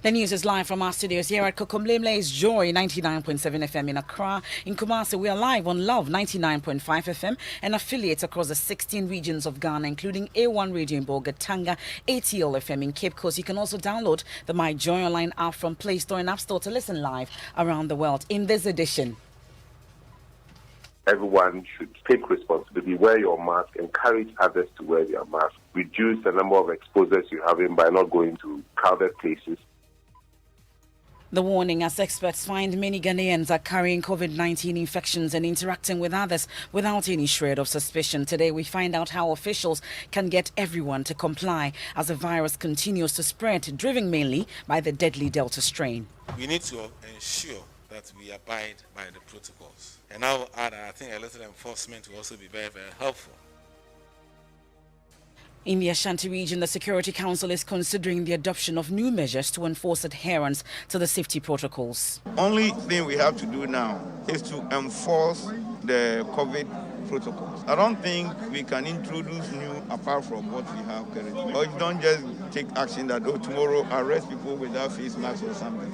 The news is live from our studios here at Kokomlemle's Joy 99.7 FM in Accra. In Kumasi, we are live on Love 99.5 FM and affiliates across the 16 regions of Ghana, including A1 Radio in Bolgatanga, ATL FM in Cape Coast. You can also download the My Joy Online app from Play Store and App Store to listen live around the world. In this edition, everyone should take responsibility, wear your mask, encourage others to wear their mask, reduce the number of exposures you have in by not going to crowded places. The warning as experts find many Ghanaians are carrying COVID-19 infections and interacting with others without any shred of suspicion. Today we find out how officials can get everyone to comply as the virus continues to spread, driven mainly by the deadly Delta strain. We need to ensure that we abide by the protocols. And I will add, I think a little enforcement will also be very, very helpful. In the Ashanti region, the Security Council is considering the adoption of new measures to enforce adherence to the safety protocols. Only thing we have to do now is to enforce the COVID protocols. I don't think we can introduce new apart from what we have currently. Or you don't just take action that tomorrow arrest people without face masks or something.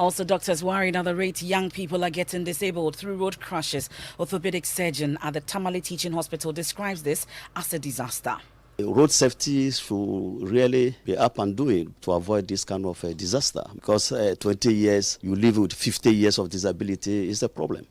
Also, doctors worried at the rate young people are getting disabled through road crashes. Orthopedic surgeon at the Tamale Teaching Hospital describes this as a disaster. Road safety should really be up and doing to avoid this kind of disaster, because 20 years, you live with 50 years of disability is a problem.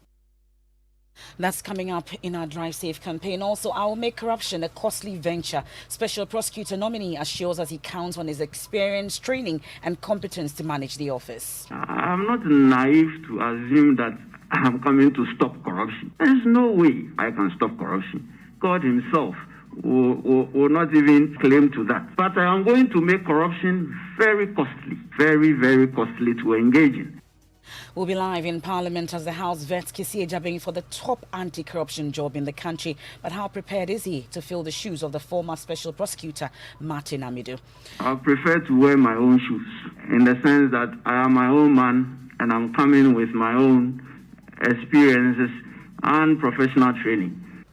That's coming up in our Drive Safe campaign. Also, I will make corruption a costly venture. Special prosecutor nominee assures us he counts on his experience, training and competence to manage the office. I'm not naive to assume that I'm coming to stop corruption. There's no way I can stop corruption. God himself will not even claim to that. But I am going to make corruption very costly, very, very costly to engage in. We'll be live in Parliament as the House vets Kisi Ejabing for the top anti-corruption job in the country. But how prepared is he to fill the shoes of the former Special Prosecutor, Martin Amidu? I prefer to wear my own shoes, in the sense that I am my own man and I'm coming with my own experiences and professional training.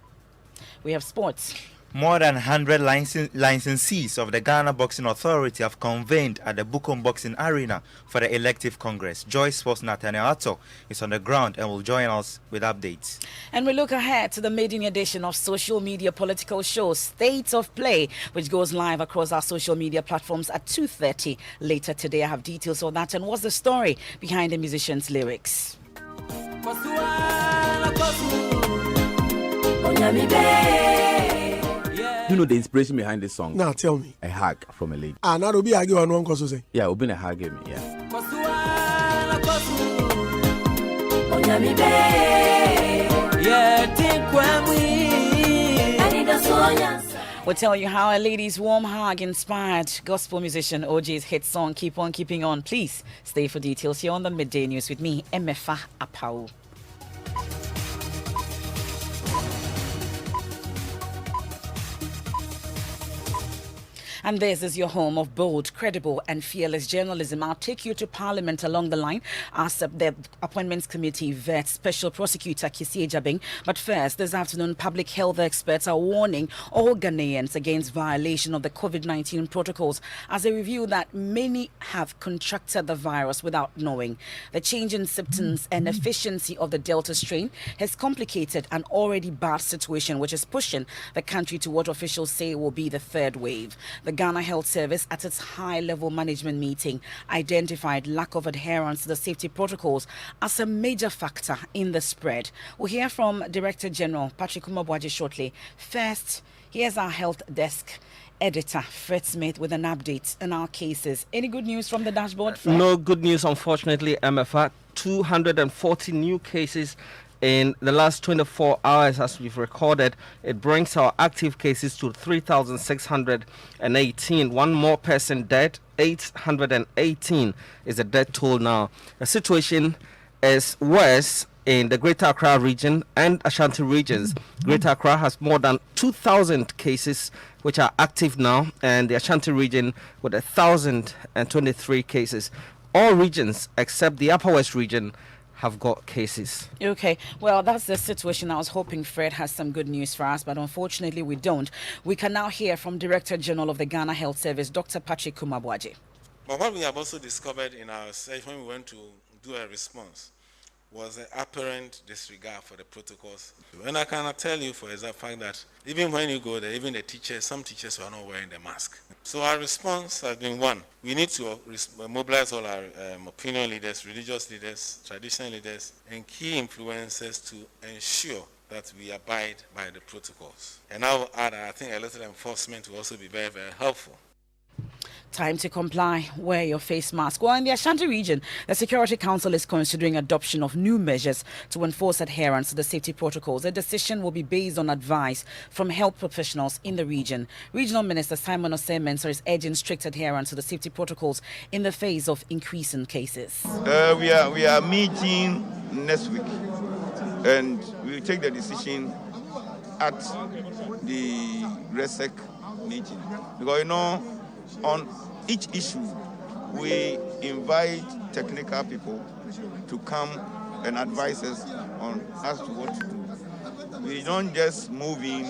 We have sports. More than 100 licensees of the Ghana Boxing Authority have convened at the Bukom Boxing Arena for the elective congress. Joy Sports Nathaniel Atto is on the ground and will join us with updates. And we look ahead to the maiden edition of social media political show State of Play, which goes live across our social media platforms at 2:30 later today. I have details on that and what's the story behind the musician's lyrics. You know the inspiration behind this song? Now tell me. A hug from a lady. Now Obi argue on one cause say. Yeah, Obi a hug me, yeah. We'll tell you how a lady's warm hug inspired gospel musician OJ's hit song Keep On Keeping On. Please stay for details here on the Midday News with me, Emefa Apau. And this is your home of bold, credible and fearless journalism. I'll take you to Parliament along the line as the Appointments Committee vets Special Prosecutor Kisi Ejabing. But first, this afternoon, public health experts are warning all Ghanaians against violation of the COVID-19 protocols as they review that many have contracted the virus without knowing. The change in symptoms and efficiency of the Delta strain has complicated an already bad situation, which is pushing the country to what officials say will be the third wave. The Ghana Health Service, at its high-level management meeting, identified lack of adherence to the safety protocols as a major factor in the spread. We'll hear from Director General Patrick Umabwaji shortly. First, here's our health desk editor, Fred Smith, with an update on our cases. Any good news from the dashboard, Fred? No good news, unfortunately, MFA. 240 new cases in the last 24 hours as we've recorded. It brings our active cases to 3,618. One more person dead. 818 is the death toll now. The situation is worse in the Greater Accra region and Ashanti regions. Greater Accra has more than 2,000 cases which are active now, and the Ashanti region with 1,023 cases. All regions except the Upper West region have got cases. Okay, well, that's the situation. I was hoping Fred has some good news for us, but unfortunately we don't. We can now hear from Director General of the Ghana Health Service, Dr. Patrick Umabwaji. But what we have also discovered in our search when we went to do a response was an apparent disregard for the protocols. And I cannot tell you for example fact that even when you go there, even the teachers, some teachers were not wearing the mask. So our response has been one, we need to mobilize all our opinion leaders, religious leaders, traditional leaders, and key influencers to ensure that we abide by the protocols. And I will add, I think a little enforcement will also be very, very helpful. Time to comply. Wear your face mask. Well, in the Ashanti region, the Security Council is considering adoption of new measures to enforce adherence to the safety protocols. The decision will be based on advice from health professionals in the region. Regional Minister Simon Osei-Mensah is urging strict adherence to the safety protocols in the face of increasing cases. We are meeting next week, and we will take the decision at the RESEC meeting. Because, on each issue, we invite technical people to come and advise us on as to what to do. We don't just move in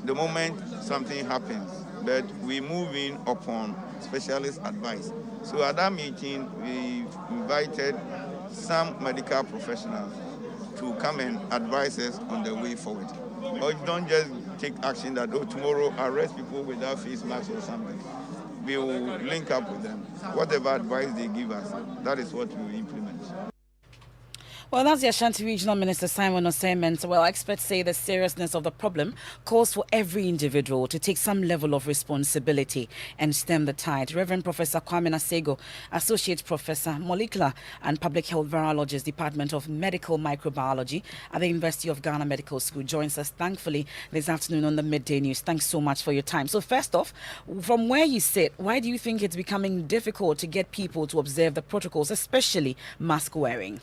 the moment something happens, but we move in upon specialist advice. So at that meeting, we invited some medical professionals to come and advise us on the way forward. Or don't just take action that, tomorrow arrest people without face masks or something. We will link up with them. Whatever advice they give us, that is what we will implement. Well, that's the Ashanti Regional Minister Simon Osei-Mensah. Well, experts say the seriousness of the problem calls for every individual to take some level of responsibility and stem the tide. Reverend Professor Kwame Nasego, Associate Professor, Molecular and Public Health Virologist, Department of Medical Microbiology at the University of Ghana Medical School, joins us thankfully this afternoon on the Midday News. Thanks so much for your time. So first off, from where you sit, why do you think it's becoming difficult to get people to observe the protocols, especially mask wearing?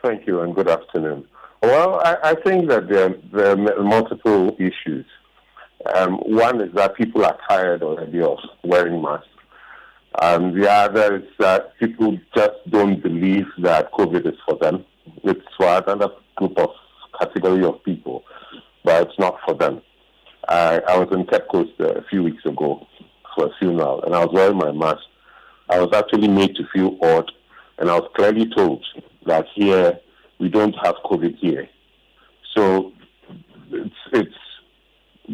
Thank you and good afternoon. Well, I think that there are multiple issues. One is that people are tired already of wearing masks. The other is that people just don't believe that COVID is for them. It's for another group of category of people, but it's not for them. I was in Cape Coast a few weeks ago for a funeral, and I was wearing my mask. I was actually made to feel odd, and I was clearly told that here we don't have COVID here. So it's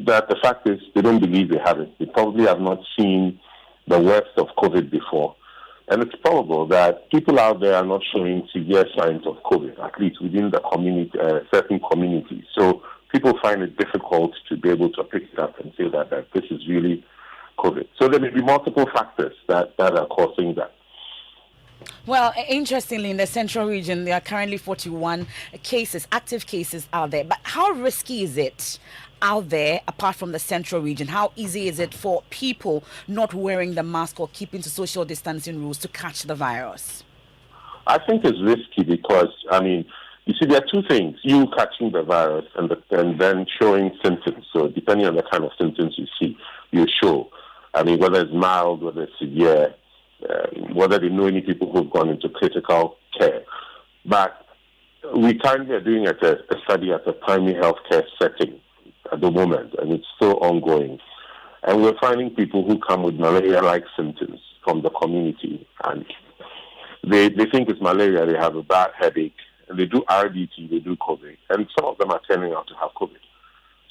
that the fact is they don't believe they have it. They probably have not seen the worst of COVID before. And it's probable that people out there are not showing severe signs of COVID, at least within the community, certain communities. So people find it difficult to be able to pick it up and say that this is really COVID. So there may be multiple factors that are causing that. Well, interestingly, in the central region, there are currently 41 cases, active cases out there. But how risky is it out there, apart from the central region? How easy is it for people not wearing the mask or keeping to social distancing rules to catch the virus? I think it's risky because, you see, there are two things. You catching the virus and then showing symptoms. So depending on the kind of symptoms you see, you show. Whether it's mild, whether it's severe, whether they know any people who've gone into critical care. But we currently are doing a study at a primary healthcare setting at the moment, and it's still ongoing. And we're finding people who come with malaria-like symptoms from the community, and they think it's malaria, they have a bad headache, and they do RDT, they do COVID, and some of them are turning out to have COVID.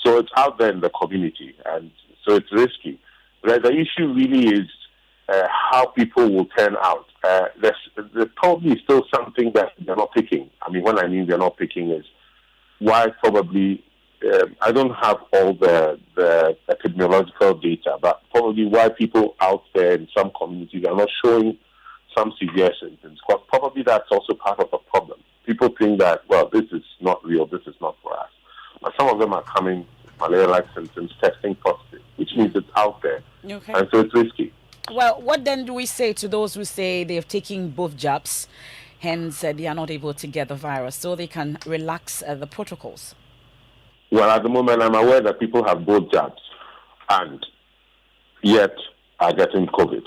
So it's out there in the community, and so it's risky. But the issue really is how people will turn out. There's probably still something that they're not picking. When I mean they're not picking is why probably, I don't have all the epidemiological data, but probably why people out there in some communities are not showing some severe symptoms. Because probably that's also part of the problem. People think that, well, this is not real, this is not for us. But some of them are coming with malaria-like symptoms, testing positive, which means it's out there. Okay. And so it's risky. Well, what then do we say to those who say they have taken both jabs, hence they are not able to get the virus, so they can relax the protocols? Well, at the moment, I'm aware that people have both jabs and yet are getting COVID.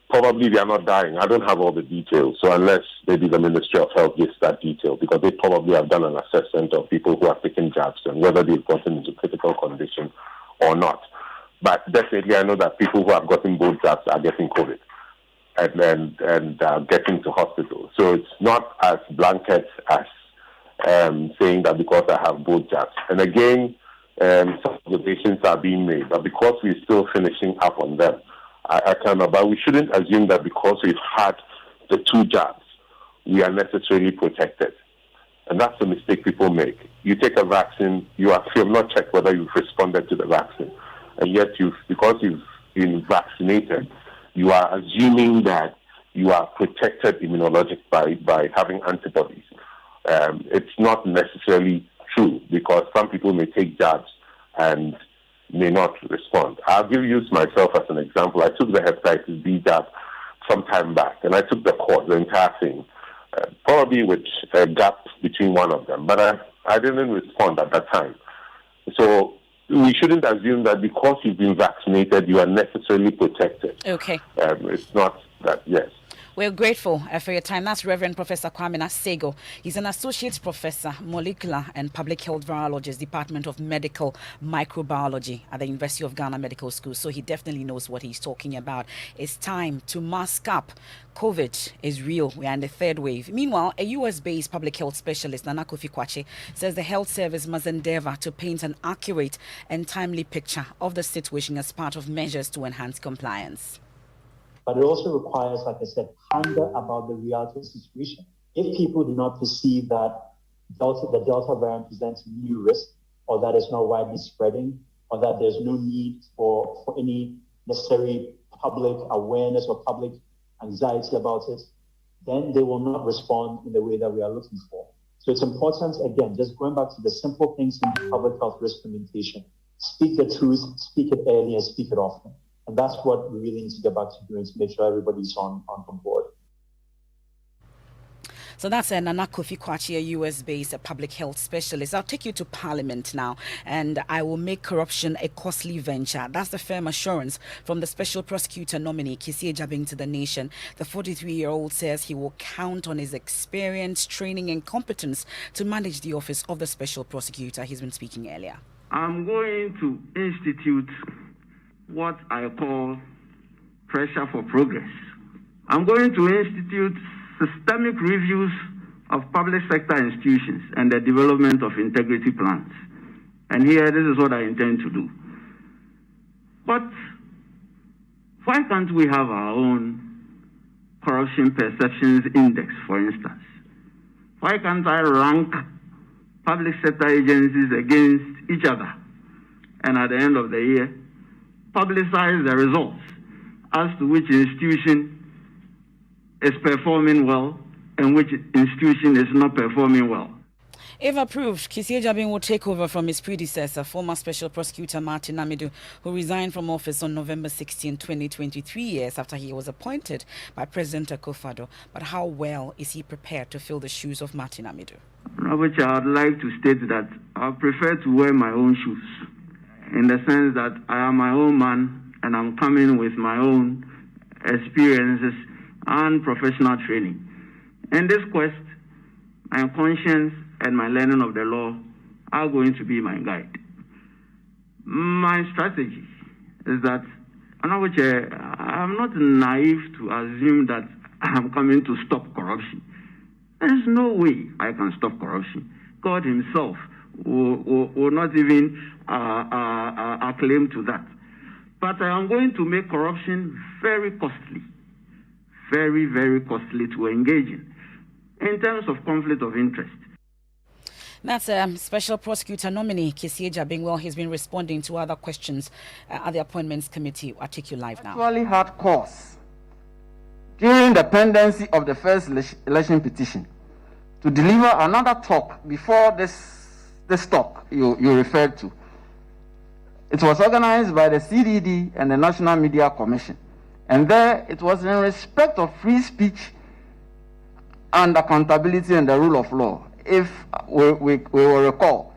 Probably they are not dying. I don't have all the details, so unless maybe the Ministry of Health gives that detail, because they probably have done an assessment of people who have taken jabs and whether they've gotten into critical condition or not. But definitely, I know that people who have gotten both jabs are getting COVID and getting to hospital. So it's not as blanket as saying that because I have both jabs. And again, some observations are being made, but because we're still finishing up on them, but we shouldn't assume that because we've had the 2 jabs, we are necessarily protected. And that's the mistake people make. You take a vaccine, you have not checked whether you've responded to the vaccine. And yet, because you've been vaccinated, you are assuming that you are protected immunologic by having antibodies. It's not necessarily true, because some people may take jabs and may not respond. I'll use myself as an example. I took the hepatitis B jab some time back, and I took the course, the entire thing, probably with a gap between one of them, but I didn't respond at that time. So we shouldn't assume that because you've been vaccinated, you are necessarily protected. Okay. It's not that, yes. We're grateful for your time. That's Reverend Professor Kwame Nasego. He's an Associate Professor, Molecular and Public Health Virologist, Department of Medical Microbiology at the University of Ghana Medical School. So he definitely knows what he's talking about. It's time to mask up. COVID is real. We are in the 3rd wave. Meanwhile, a US-based public health specialist, Nana Kofi Kwache, says the health service must endeavor to paint an accurate and timely picture of the situation as part of measures to enhance compliance. But it also requires, like I said, candor about the reality of the situation. If people do not perceive that the Delta variant presents a new risk, or that it's not widely spreading, or that there's no need for any necessary public awareness or public anxiety about it, then they will not respond in the way that we are looking for. So it's important, again, just going back to the simple things in public health risk communication. Speak the truth, speak it early, and speak it often. And that's what we really need to get back to doing to make sure everybody's on board. So that's Nana Kofi Kwache, a US-based public health specialist. I'll take you to Parliament now, and I will make corruption a costly venture. That's the firm assurance from the Special Prosecutor nominee, Kisie Jabing, to the nation. The 43-year-old says he will count on his experience, training, and competence to manage the office of the Special Prosecutor. He's been speaking earlier. I'm going to institute what I call pressure for progress. I'm going to institute systemic reviews of public sector institutions and the development of integrity plans. And here, this is what I intend to do. But why can't we have our own corruption perceptions index, for instance? Why can't I rank public sector agencies against each other, and at the end of the year, publicize the results as to which institution is performing well and which institution is not performing well? If approved, Kisie Jabing will take over from his predecessor, former Special Prosecutor Martin Amidu, who resigned from office on November 16, 2020, 3 years after he was appointed by President Akufo-Addo. But how well is he prepared to fill the shoes of Martin Amidu? Which I would like to state that I prefer to wear my own shoes, in the sense that I am my own man and I'm coming with my own experiences and professional training. In this quest, my conscience and my learning of the law are going to be my guide. My strategy is that I'm not naive to assume that I'm coming to stop corruption. There's no way I can stop corruption. God himself will not even acclaim to that. But I am going to make corruption very costly, very, very costly to engage in terms of conflict of interest. That's Special Prosecutor nominee Kisie Jabing. Well, he's been responding to other questions at the Appointments Committee. I'll take you live now. Actually had cause during the pendency of the first election petition to deliver another talk before this talk you referred to. It was organized by the CDD and the National Media Commission. And there it was in respect of free speech and accountability and the rule of law. If we will recall,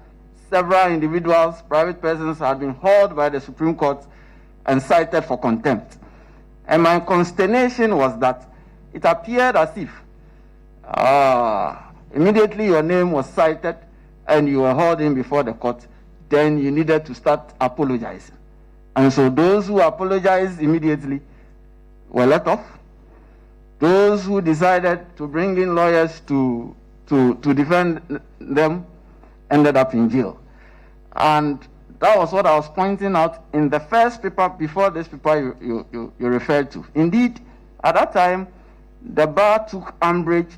several individuals, private persons, had been hauled by the Supreme Court and cited for contempt. And my consternation was that it appeared as if immediately your name was cited and you were hauled in before the court, then you needed to start apologizing. And so those who apologized immediately were let off. Those who decided to bring in lawyers to defend them ended up in jail. And that was what I was pointing out in the first paper before this paper you referred to. Indeed, at that time, the bar took umbrage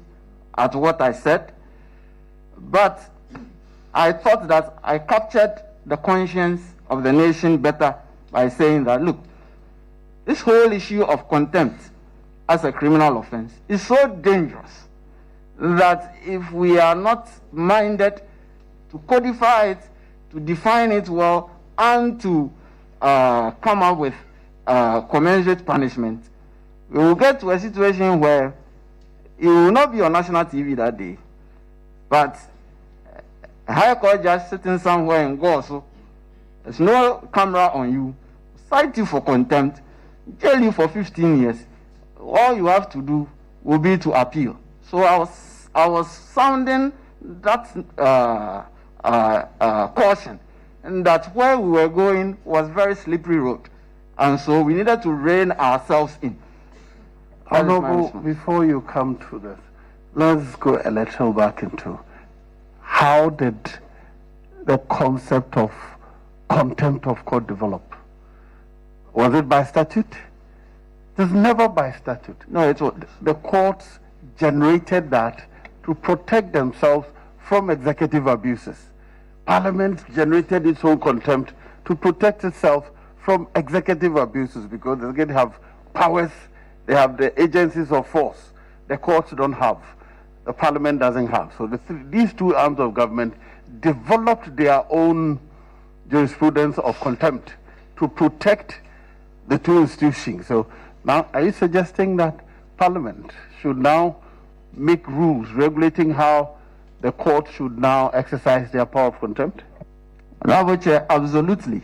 at what I said, but I thought that I captured the conscience of the nation better by saying that, look, this whole issue of contempt as a criminal offense is so dangerous that if we are not minded to codify it, to define it well, and to come up with commensurate punishment, we will get to a situation where it will not be on national TV that day, but a high court judge sitting somewhere in Goso, there's no camera on you, cite you for contempt, jail you for 15 years. All you have to do will be to appeal. So I was sounding that caution, and that where we were going was very slippery road, and so we needed to rein ourselves in. Honorable, before you come to this, let's go a little back into how did the concept of contempt of court develop? Was it by statute? It was never by statute. No, it was the courts generated that to protect themselves from executive abuses. Parliament generated its own contempt to protect itself from executive abuses because they have powers, they have the agencies of force. The courts don't have, the Parliament doesn't have. So these two arms of government developed their own jurisprudence of contempt to protect the two institutions. So now, are you suggesting that Parliament should now make rules regulating how the court should now exercise their power of contempt? Absolutely.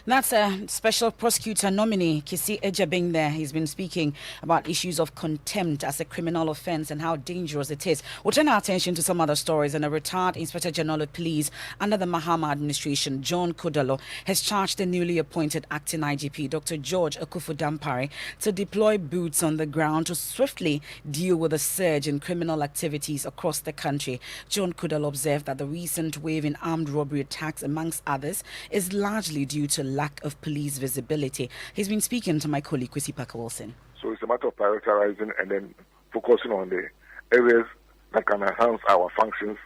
That's a special prosecutor nominee, Kisi Ejabing there. He's been speaking about issues of contempt as a criminal offense and how dangerous it is. We'll turn our attention to some other stories. And a retired Inspector General of Police under the Mahama administration, John Kudalo, has charged the newly appointed acting IGP, Dr. George Akufu-Dampare, to deploy boots on the ground to swiftly deal with a surge in criminal activities across the country. John Kudalo observed that the recent wave in armed robbery attacks, amongst others, is largely due to lack of police visibility. He's been speaking to my colleague, Kwesi Parker-Wilson. So it's a matter of prioritizing and then focusing on the areas that can enhance our functions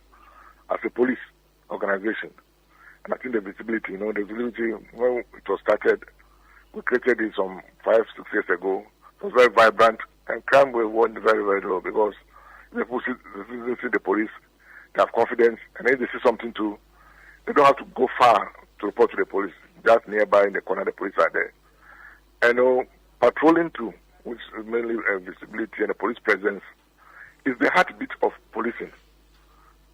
as a police organization. And I think the visibility, the visibility, when it was started, we created it some 5-6 years ago. It was very vibrant, and crime went very, very low because people see the police, they have confidence, and if they see something too, they don't have to go far to report to the police. Just nearby in the corner, the police are there. And patrolling too, which is mainly visibility and the police presence, is the heartbeat of policing.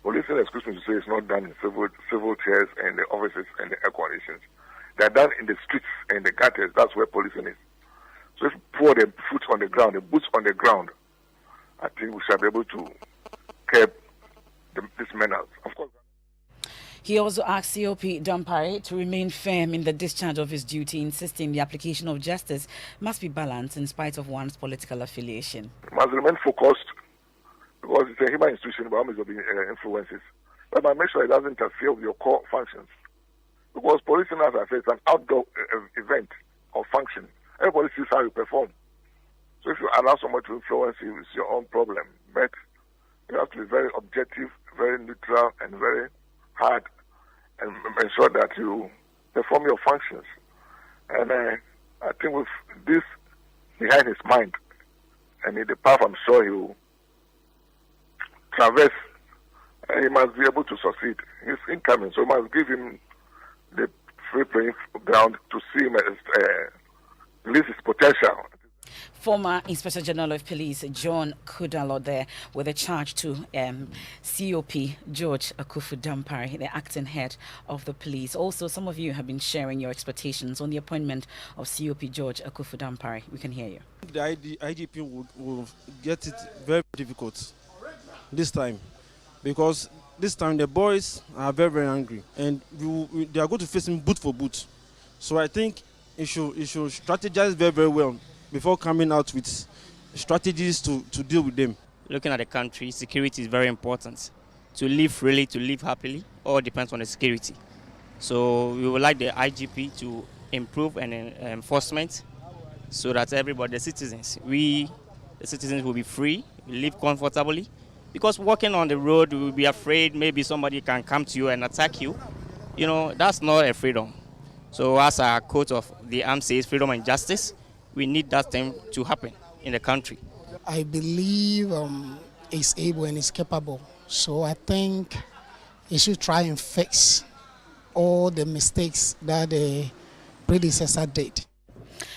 Policing, excuse me to say, is not done in civil chairs and the offices and the air conditions. They are done in the streets and the gutters. That's where policing is. So if we put the foot on the ground, the boots on the ground, I think we shall be able to curb this menace. Of course. He also asked COP Dampare to remain firm in the discharge of his duty, insisting the application of justice must be balanced in spite of one's political affiliation. Must remain focused because it's a human institution, but there will be influences. But I make sure it doesn't interfere with your core functions. Because policing, as I said, is an outdoor event or function. Everybody sees how you perform. So if you allow someone to influence you, it's your own problem. But you have to be very objective, very neutral, and very hard, and ensure that you perform your functions. And I think with this behind his mind, and in the path I'm sure he will traverse, he must be able to succeed. He's incoming, so we must give him the free playing ground to see him release his potential. Former Inspector General of Police John Kudalo there with a charge to COP George Akufu-Dampare, the acting head of the police. Also, some of you have been sharing your expectations on the appointment of COP George Akufu-Dampare. We can hear you. The IGP will get it very difficult this time because this time the boys are very, very angry and they are going to face him boot for boot. So I think it should strategize very, very well before coming out with strategies to deal with them. Looking at the country, security is very important. To live freely, to live happily, all depends on the security. So we would like the IGP to improve and enforcement so that everybody, the citizens will be free, live comfortably. Because walking on the road, we will be afraid maybe somebody can come to you and attack you. You know, that's not a freedom. So as our quote of the arm says, freedom and justice, we need that thing to happen in the country. I believe it's able and it's capable. So I think he should try and fix all the mistakes that the predecessor did.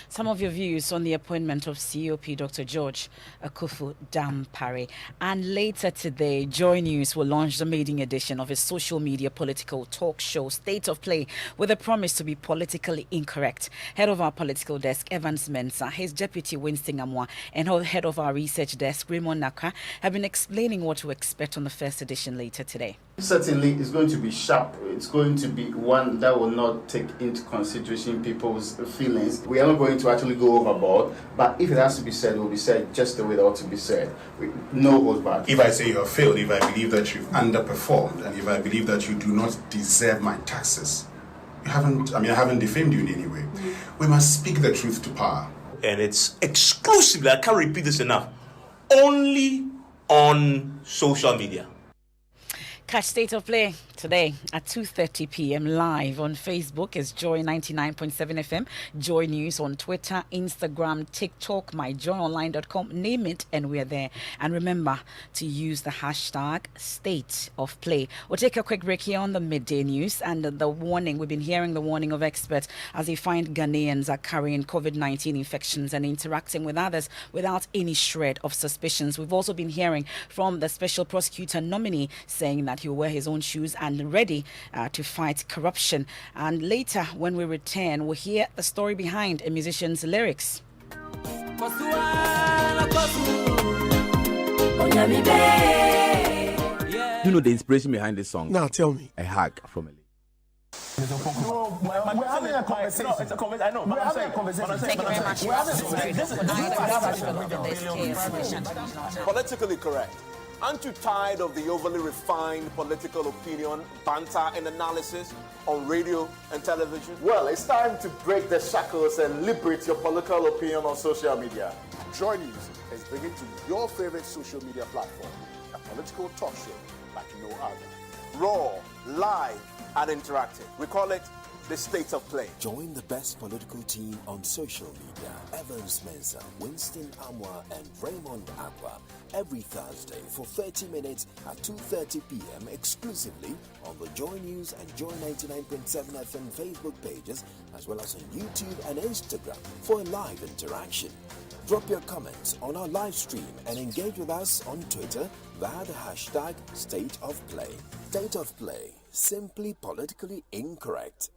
Some of your views on the appointment of COP Dr. George Akufu Dampare. And later today, Joy News will launch the maiden edition of its social media political talk show, State of Play, with a promise to be politically incorrect. Head of our political desk, Evans Mensah, his deputy, Winston Amwa, and head of our research desk, Raymond Nakra, have been explaining what to expect on the first edition later today. Certainly, it's going to be sharp. It's going to be one that will not take into consideration people's feelings. We are not going to actually go overboard, but if it has to be said, it will be said just the way it ought to be said. No holds back. If I say you have failed, if I believe that you've underperformed, and if I believe that you do not deserve my taxes, I haven't defamed you in any way. We must speak the truth to power. And it's exclusively, I can't repeat this enough, only on social media. Catch State of Play today at 2:30 p.m. live on Facebook is Joy99.7FM, Joy News on Twitter, Instagram, TikTok, myjoyonline.com, name it and we're there. And remember to use the hashtag State of Play. We'll take a quick break here on the Midday News and the warning. We've been hearing the warning of experts as they find Ghanaians are carrying COVID-19 infections and interacting with others without any shred of suspicions. We've also been hearing from the special prosecutor nominee saying that he'll wear his own shoes and ready to fight corruption. And later, when we return, we'll hear the story behind a musician's lyrics. You know the inspiration behind this song? Now tell me. A hug from a lady. We're having a conversation. No, it's a conversation. I know. We're having a conversation. Thank you very much. Politically correct. Aren't you tired of the overly refined political opinion, banter, and analysis on radio and television? Well, it's time to break the shackles and liberate your political opinion on social media. Joy News is bringing to your favorite social media platform a political talk show like no other. Raw, live, and interactive. We call it the State of Play. Join the best political team on social media. Evans Mensah, Winston Amwa, and Raymond Aqua every Thursday for 30 minutes at 2:30 p.m. exclusively on the Joy News and Joy99.7FM Facebook pages, as well as on YouTube and Instagram for a live interaction. Drop your comments on our live stream and engage with us on Twitter via the hashtag State of Play. State of Play, simply politically incorrect.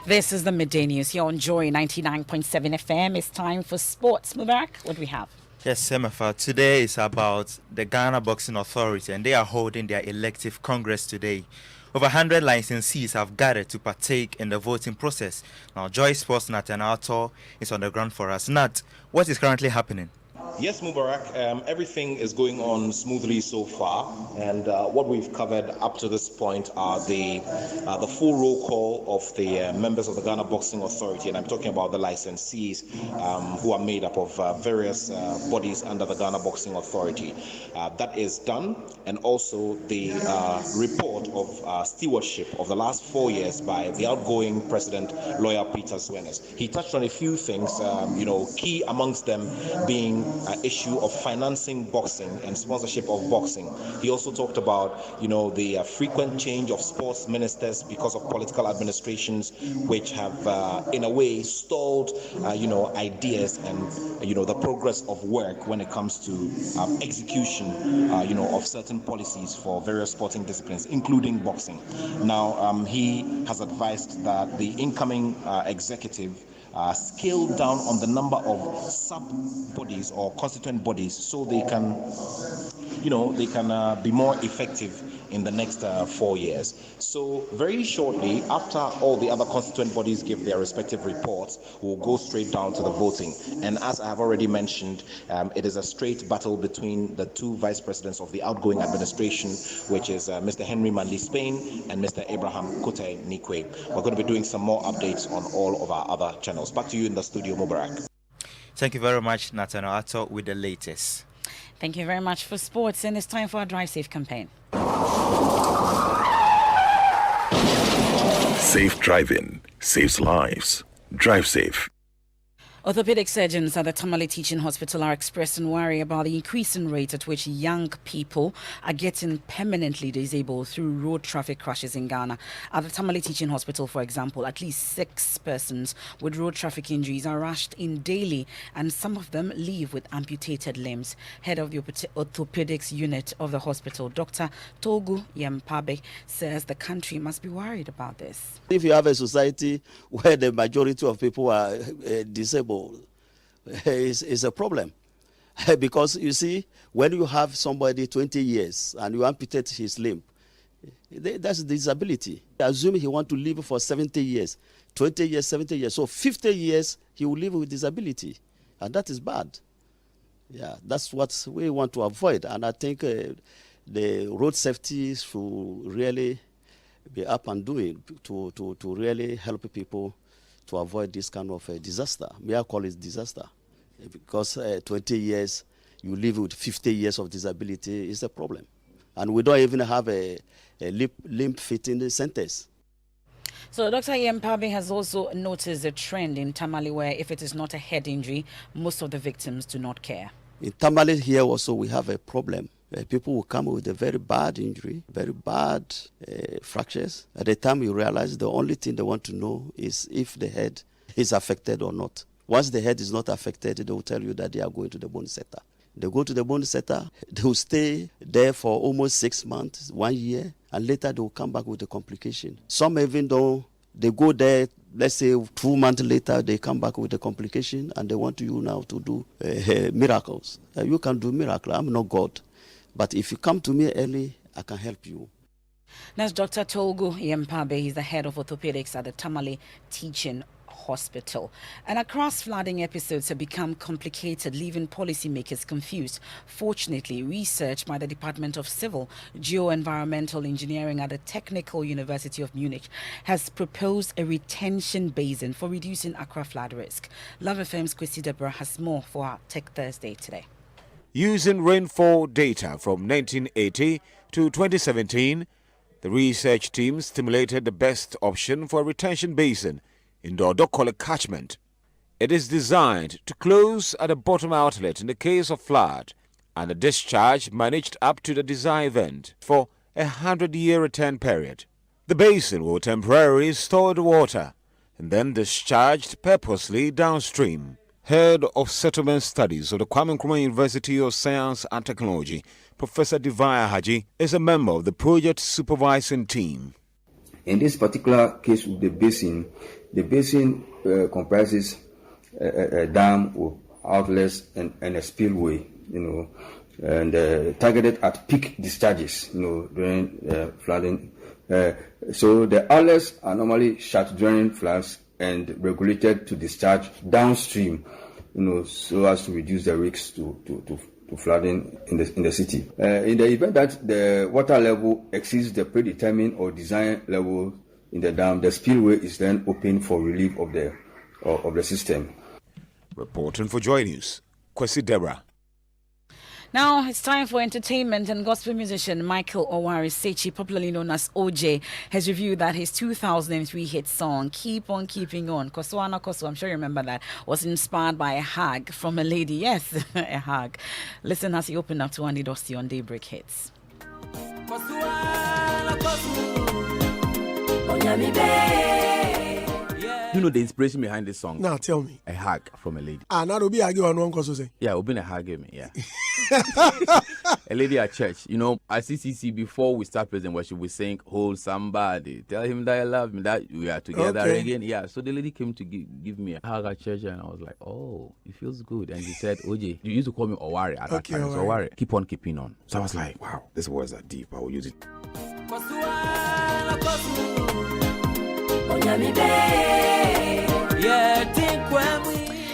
This is the Midday News here on Joy 99.7 FM. It's time for sports. Mubarak, what do we have? Yes, Semafa. Today is about the Ghana Boxing Authority, and they are holding their elective congress today. Over 100 licensees have gathered to partake in the voting process. Now, Joy Sports Nat and Arthur is on the ground for us. Nat, what is currently happening? Yes, Mubarak, everything is going on smoothly so far, and what we've covered up to this point are the full roll call of the members of the Ghana Boxing Authority, and I'm talking about the licensees who are made up of various bodies under the Ghana Boxing Authority. That is done, and also the report of stewardship of the last 4 years by the outgoing president, lawyer Peter Swenes. He touched on a few things, key amongst them being issue of financing boxing and sponsorship of boxing. He also talked about, the frequent change of sports ministers because of political administrations, which have, in a way, stalled, ideas and, the progress of work when it comes to execution, of certain policies for various sporting disciplines, including boxing. Now, he has advised that the incoming executive scale down on the number of sub-bodies or constituent bodies so they can be more effective in the next 4 years. So very shortly, after all the other constituent bodies give their respective reports, we'll go straight down to the voting. And as I have already mentioned, it is a straight battle between the two vice presidents of the outgoing administration, which is Mr. Henry Mandi Spain and Mr. Abraham Kote Nikwe. We're going to be doing some more updates on all of our other channels. Back to you in the studio, Mubarak. Thank you very much, Nathaniel Atto, with the latest. Thank you very much for sports, and it's time for our Drive Safe campaign. Safe driving saves lives. Drive safe. Orthopedic surgeons at the Tamale Teaching Hospital are expressing worry about the increasing rate at which young people are getting permanently disabled through road traffic crashes in Ghana. At the Tamale Teaching Hospital, for example, at least 6 persons with road traffic injuries are rushed in daily, and some of them leave with amputated limbs. Head of the orthopedics unit of the hospital, Dr. Togu Yempabe, says the country must be worried about this. If you have a society where the majority of people are disabled, is a problem. Because you see, when you have somebody 20 years and you amputate his limb, that's disability. Assume he want to live for 70 years, 20 years, 70 years. So 50 years, he will live with disability. And that is bad. Yeah, that's what we want to avoid. And I think the road safety should really be up and doing to really help people to avoid this kind of disaster. May I call it disaster? Because 20 years, you live with 50 years of disability is a problem. And we don't even have a limb fitting centers. So Dr. Yempabe has also noticed a trend in Tamale where if it is not a head injury, most of the victims do not care. In Tamale here also we have a problem. People will come with a very bad injury, very bad fractures. At the time you realize the only thing they want to know is if the head is affected or not. Once the head is not affected, they will tell you that they are going to the bone setter. They go to the bone setter, they will stay there for almost 6 months, 1 year, and later they will come back with a complication. Some even though they go there, let's say 2 months later, they come back with a complication and they want you now to do miracles. You can do miracles. I'm not God. But if you come to me early, I can help you. That's Dr. Togu Yempabe. He's the head of orthopedics at the Tamale Teaching Hospital. And across flooding episodes have become complicated, leaving policymakers confused. Fortunately, research by the Department of Civil Geoenvironmental Engineering at the Technical University of Munich has proposed a retention basin for reducing Accra flood risk. Love FM's Kwesi Deborah has more for our Tech Thursday today. Using rainfall data from 1980 to 2017, the research team stimulated the best option for a retention basin in the Odokole catchment. It is designed to close at the bottom outlet in the case of flood, and the discharge managed up to the desired vent for a 100-year return period. The basin will temporarily store the water and then discharged purposely downstream. Head of Settlement Studies of the Kwame Nkrumah University of Science and Technology, Professor Divaya Haji, is a member of the project supervising team. In this particular case with the basin comprises a dam with outlets and a spillway, and targeted at peak discharges, during flooding. So the outlets are normally shut during floods and regulated to discharge downstream, so as to reduce the risks to flooding in the city. In the event that the water level exceeds the predetermined or designed level in the dam, the spillway is then open for relief of the system. Reporting for Joy News, Kwesi Deborah. Now it's time for entertainment, and gospel musician Michael Owari Sechi, popularly known as OJ, has reviewed that his 2003 hit song "Keep On Keeping On," Kosoana Koso, I'm sure you remember that, was inspired by a hug from a lady. Yes, a hug. Listen as he opened up to Andy Dossi on Daybreak Hits. You know the inspiration behind this song? Now tell me. A hug from a lady. Now Obi Age one Koso say. Yeah, Obi na hug me. Yeah. A lady at church, you know, at CCC, before we start praise and worship, we sing, hold somebody, tell him that I love him, that we are together again. Yeah, so the lady came to give me a hug at church, and I was like, oh, it feels good. And she said, OJ, you used to call me Owari at that time. So Owari, keep on keeping on. So I was like, wow, these words are deep. I will use it.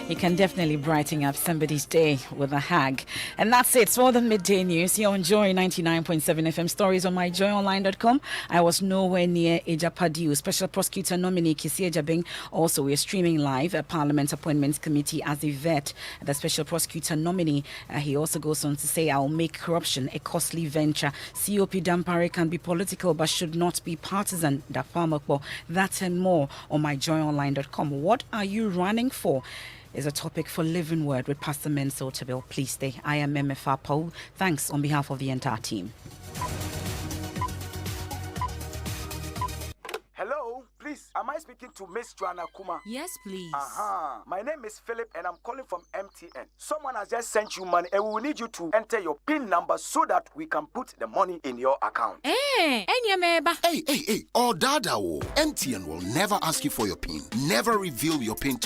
You can definitely brighten up somebody's day with a hug. And that's it for the midday news here on Joy 99.7 FM. Stories on myjoyonline.com. I was nowhere near Ejapadiu. Special Prosecutor nominee Kisi Ejabing. Also, we're streaming live at Parliament Appointments Committee as a vet. The Special Prosecutor nominee, he also goes on to say, I'll make corruption a costly venture. COP Dampare can be political but should not be partisan. That and more on myjoyonline.com. What are you running for? Is a topic for Living Word with Pastor Menso Tabil. Please stay. I am MFR Paul. Thanks on behalf of the entire team. Hello, please, am I speaking to Miss Joanna Kuma? Yes, please. My name is Philip and I'm calling from MTN. Someone has just sent you money and we will need you to enter your PIN number so that we can put the money in your account. Hey, Hey, oh, Dada, MTN will never ask you for your PIN. Never reveal your PIN